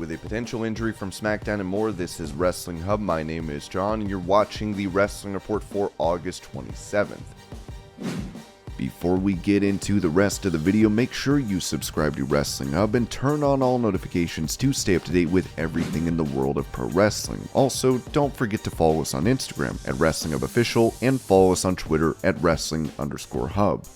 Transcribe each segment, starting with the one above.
With a potential injury from Smackdown and more, this is Wrestling Hub. My name is John, and you're watching the Wrestling Report for August 27th. Before we get into the rest of the video, make sure you subscribe to Wrestling Hub and turn on all notifications to stay up to date with everything in the world of pro wrestling. Also, don't forget to follow us on Instagram at Wrestling Hub Official and follow us on Twitter at Wrestling_Hub.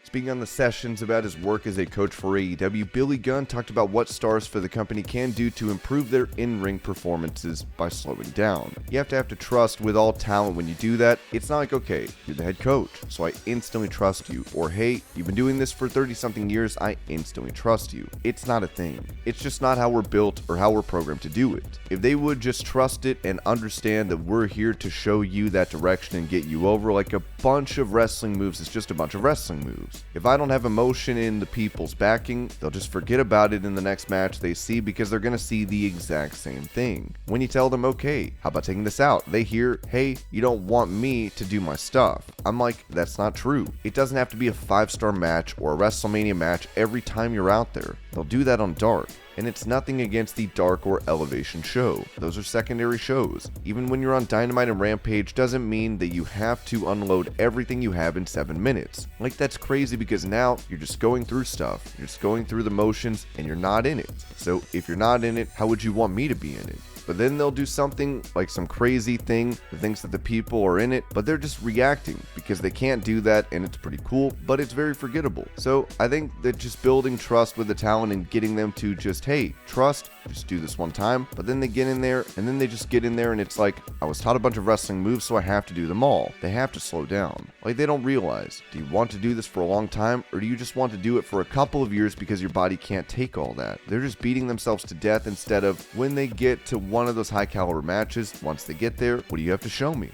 Speaking on the sessions about his work as a coach for AEW, Billy Gunn talked about what stars for the company can do to improve their in-ring performances by slowing down. You have to trust with all talent when you do that. It's not like, okay, you're the head coach, so I instantly trust you. Or, hey, you've been doing this for 30-something years, I instantly trust you. It's not a thing. It's just not how we're built or how we're programmed to do it. If they would just trust it and understand that we're here to show you that direction and get you over, like a bunch of wrestling moves is just a bunch of wrestling moves. If I don't have emotion in the people's backing, they'll just forget about it in the next match they see because they're going to see the exact same thing. When you tell them, okay, how about taking this out? They hear, hey, you don't want me to do my stuff. I'm like, that's not true. It doesn't have to be a 5-star match or a WrestleMania match every time you're out there. They'll do that on Dark. And it's nothing against the Dark or Elevation show. Those are secondary shows. Even when you're on Dynamite and Rampage doesn't mean that you have to unload everything you have in 7 minutes. Like, that's crazy because now you're just going through stuff. You're just going through the motions and you're not in it. So if you're not in it, how would you want me to be in it? But then they'll do something like some crazy thing that thinks that the people are in it, but they're just reacting because they can't do that, and it's pretty cool, but it's very forgettable. So I think that just building trust with the talent and getting them to just, hey, trust, just do this one time, but then they get in there, and then they just get in there, and it's like, I was taught a bunch of wrestling moves, so I have to do them all. They have to slow down. Like, they don't realize, do you want to do this for a long time, or do you just want to do it for a couple of years because your body can't take all that? They're just beating themselves to death instead of when they get to one of those high caliber matches, once they get there, what do you have to show me?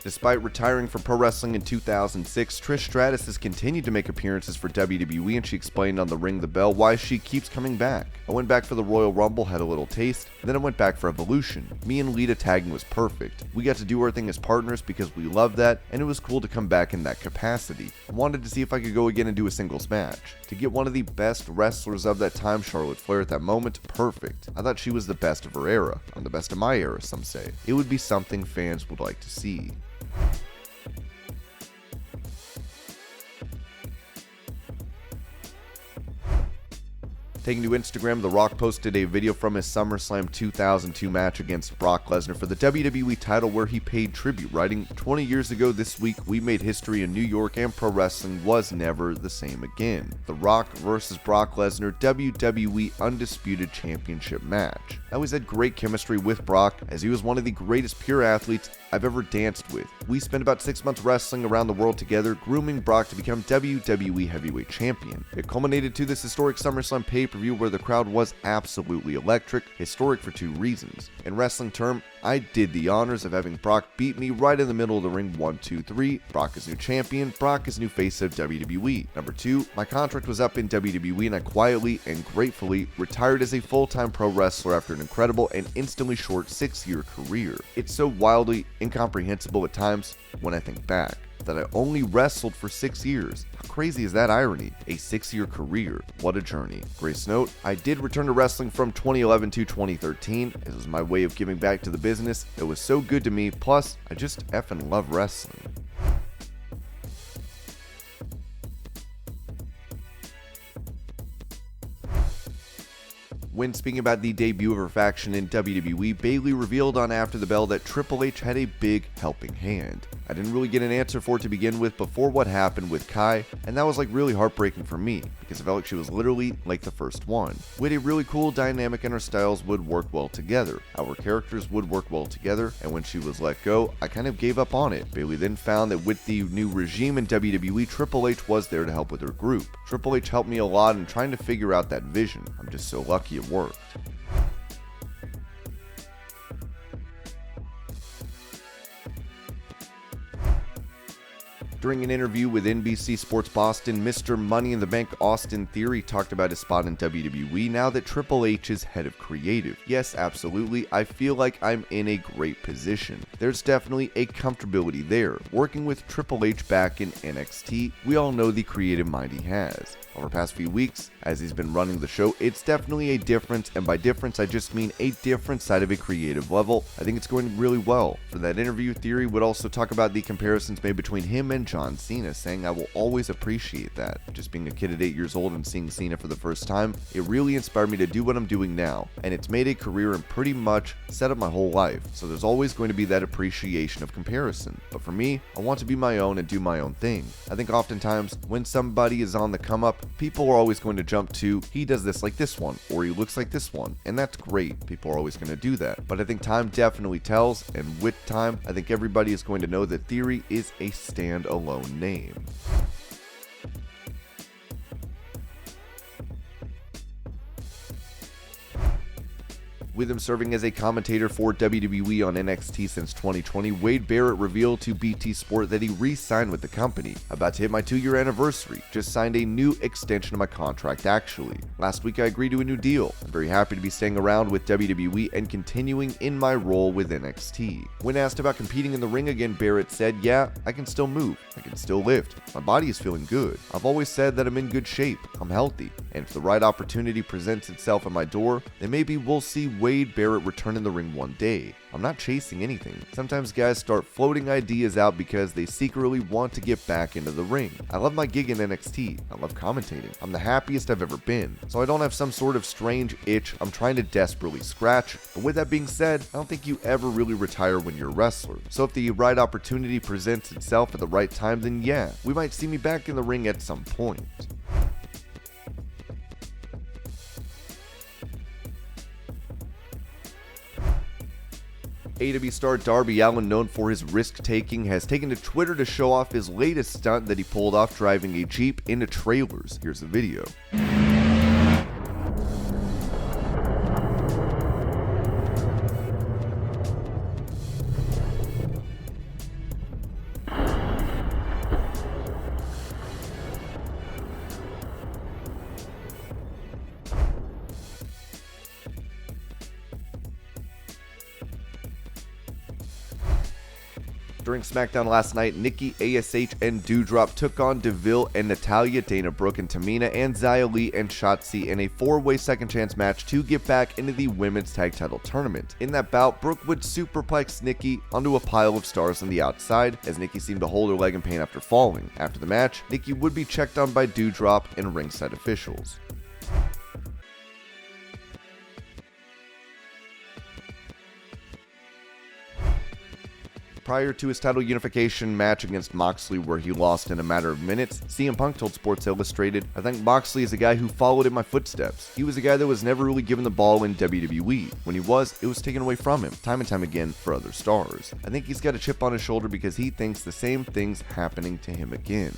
Despite retiring from pro wrestling in 2006, Trish Stratus has continued to make appearances for WWE, and she explained on the Ring the Bell why she keeps coming back. I went back for the Royal Rumble, had a little taste, and then I went back for Evolution. Me and Lita tagging was perfect. We got to do our thing as partners because we loved that, and it was cool to come back in that capacity. I wanted to see if I could go again and do a singles match. To get one of the best wrestlers of that time, Charlotte Flair, at that moment, perfect. I thought she was the best of her era. I'm the best of my era, some say. It would be something fans would like to see. Taking to Instagram, The Rock posted a video from his SummerSlam 2002 match against Brock Lesnar for the WWE title where he paid tribute, writing, 20 years ago this week, we made history in New York and pro wrestling was never the same again. The Rock versus Brock Lesnar WWE Undisputed Championship match. I always had great chemistry with Brock as he was one of the greatest pure athletes I've ever danced with. We spent about 6 months wrestling around the world together, grooming Brock to become WWE Heavyweight Champion. It culminated to this historic SummerSlam pay-per-view where the crowd was absolutely electric, historic for 2 reasons. In wrestling term, I did the honors of having Brock beat me right in the middle of the ring 1, 2, 3. Brock is new champion, Brock is new face of WWE. Number 2, my contract was up in WWE and I quietly and gratefully retired as a full-time pro wrestler after an incredible and instantly short 6-year career. It's so wildly incomprehensible at times when I think back that I only wrestled for 6 years. How crazy is that irony? A 6-year career. What a journey. Grace note, I did return to wrestling from 2011 to 2013. It was my way of giving back to the business. It was so good to me, plus I just effing love wrestling. When speaking about the debut of her faction in WWE, Bayley revealed on After the Bell that Triple H had a big helping hand. I didn't really get an answer for it to begin with before what happened with Kai, and that was like really heartbreaking for me, because I felt like she was literally like the first one. We had a really cool dynamic and our styles would work well together. Our characters would work well together, and when she was let go, I kind of gave up on it. Bayley then found that with the new regime in WWE, Triple H was there to help with her group. Triple H helped me a lot in trying to figure out that vision. I'm just so lucky it worked. During an interview with NBC Sports Boston, Mr. Money in the Bank Austin Theory talked about his spot in WWE now that Triple H is head of creative. Yes, absolutely, I feel like I'm in a great position. There's definitely a comfortability there. Working with Triple H back in NXT, we all know the creative mind he has. Over the past few weeks, as he's been running the show, it's definitely a difference, and by difference I just mean a different side of a creative level. I think it's going really well. For that interview, Theory would also talk about the comparisons made between him and John Cena, saying, "I will always appreciate that. Just being a kid at 8 years old and seeing Cena for the first time, it really inspired me to do what I'm doing now, and it's made a career and pretty much set up my whole life. So there's always going to be that appreciation of comparison. But for me, I want to be my own and do my own thing. I think oftentimes when somebody is on the come up, people are always going to jump to, he does this like this one, or he looks like this one, and that's great. People are always going to do that. But I think time definitely tells, and with time, I think everybody is going to know that Theory is a standalone name." With him serving as a commentator for WWE on NXT since 2020, Wade Barrett revealed to BT Sport that he re-signed with the company. "About to hit my 2-year anniversary. Just signed a new extension of my contract actually. Last week I agreed to a new deal. I'm very happy to be staying around with WWE and continuing in my role with NXT." When asked about competing in the ring again, Barrett said, "Yeah, I can still move. I can still lift. My body is feeling good. I've always said that I'm in good shape. I'm healthy. And if the right opportunity presents itself at my door, then maybe we'll see Wade Barrett return in the ring one day. I'm not chasing anything. Sometimes guys start floating ideas out because they secretly want to get back into the ring. I love my gig in NXT. I love commentating. I'm the happiest I've ever been. So I don't have some sort of strange itch I'm trying to desperately scratch. But with that being said, I don't think you ever really retire when you're a wrestler. So if the right opportunity presents itself at the right time, then yeah, we might see me back in the ring at some point." AEW star Darby Allin, known for his risk-taking, has taken to Twitter to show off his latest stunt that he pulled off driving a Jeep into trailers. Here's the video. During Smackdown last night, Nikki, ASH, and Doudrop took on Deville and Natalya, Dana Brooke and Tamina, and Xia Li and Shotzi in a 4-way second chance match to get back into the women's tag title tournament. In that bout, Brooke would superplex Nikki onto a pile of stars on the outside, as Nikki seemed to hold her leg in pain after falling. After the match, Nikki would be checked on by Doudrop and ringside officials. Prior to his title unification match against Moxley, where he lost in a matter of minutes, CM Punk told Sports Illustrated, "I think Moxley is a guy who followed in my footsteps. He was a guy that was never really given the ball in WWE. When he was, it was taken away from him, time and time again, for other stars. I think he's got a chip on his shoulder because he thinks the same thing's happening to him again."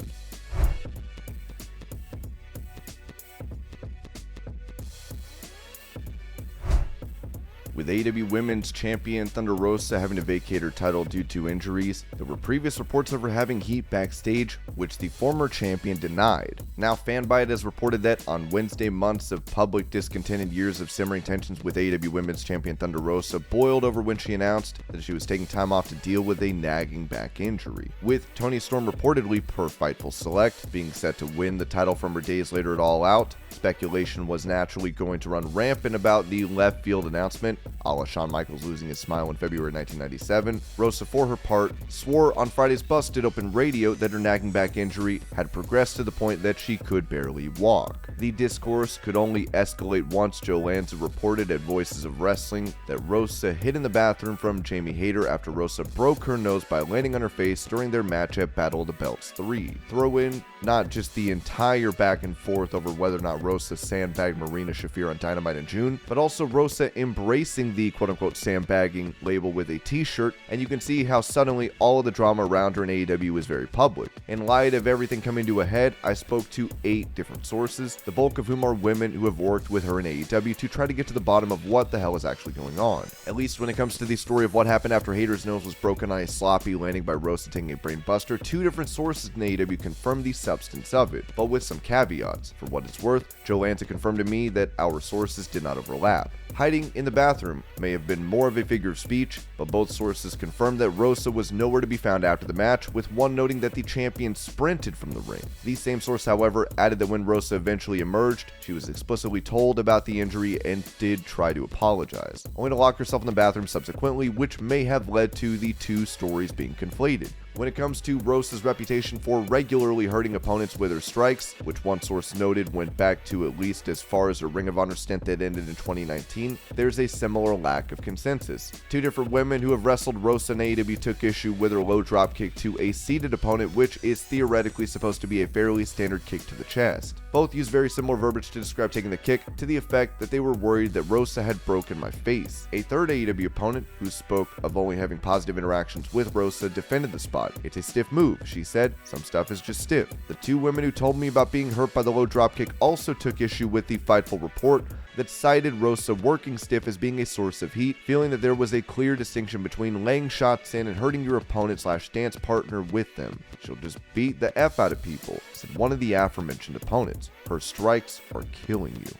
With AEW Women's Champion Thunder Rosa having to vacate her title due to injuries, there were previous reports of her having heat backstage, which the former champion denied. Now, Fanbyte has reported that on Wednesday, months of public discontent and years of simmering tensions with AEW Women's Champion Thunder Rosa boiled over when she announced that she was taking time off to deal with a nagging back injury. With Toni Storm reportedly, per Fightful Select, being set to win the title from her days later at All Out, speculation was naturally going to run rampant about the left field announcement, a la Shawn Michaels losing his smile in February 1997. Rosa, for her part, swore on Friday's Busted Open Radio that her nagging back injury had progressed to the point that she could barely walk. The discourse could only escalate once Joe Lanza reported at Voices of Wrestling that Rosa hid in the bathroom from Jamie Hayter after Rosa broke her nose by landing on her face during their match at Battle of the Belts 3. Throw in not just the entire back and forth over whether or not Rosa sandbagged Marina Shafir on Dynamite in June, but also Rosa embracing replacing the quote-unquote sandbagging label with a t-shirt, and you can see how suddenly all of the drama around her in AEW is very public. In light of everything coming to a head, I spoke to 8 different sources, the bulk of whom are women who have worked with her in AEW, to try to get to the bottom of what the hell is actually going on. At least when it comes to the story of what happened after Hayter's nose was broken on a sloppy landing by Rosa taking a brain buster, 2 different sources in AEW confirmed the substance of it, but with some caveats. For what it's worth, Joe Lanza confirmed to me that our sources did not overlap. Hiding in the bathroom may have been more of a figure of speech, but both sources confirmed that Rosa was nowhere to be found after the match, with one noting that the champion sprinted from the ring. The same source, however, added that when Rosa eventually emerged, she was explicitly told about the injury and did try to apologize, only to lock herself in the bathroom subsequently, which may have led to the 2 stories being conflated. When it comes to Rosa's reputation for regularly hurting opponents with her strikes, which one source noted went back to at least as far as her Ring of Honor stint that ended in 2019, there's a similar lack of consensus. 2 different women who have wrestled Rosa in AEW took issue with her low drop kick to a seated opponent, which is theoretically supposed to be a fairly standard kick to the chest. Both use very similar verbiage to describe taking the kick, to the effect that they were worried that Rosa had broken my face. A third AEW opponent, who spoke of only having positive interactions with Rosa, defended the spot. It's a stiff move, she said. Some stuff is just stiff. The 2 women who told me about being hurt by the low dropkick also took issue with the Fightful report that cited Rosa working stiff as being a source of heat, feeling that there was a clear distinction between laying shots in and hurting your opponent/dance partner with them. She'll just beat the F out of people, said one of the aforementioned opponents. Her strikes are killing you.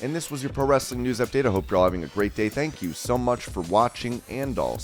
And this was your Pro Wrestling News Update. I hope you're all having a great day. Thank you so much for watching, and I'll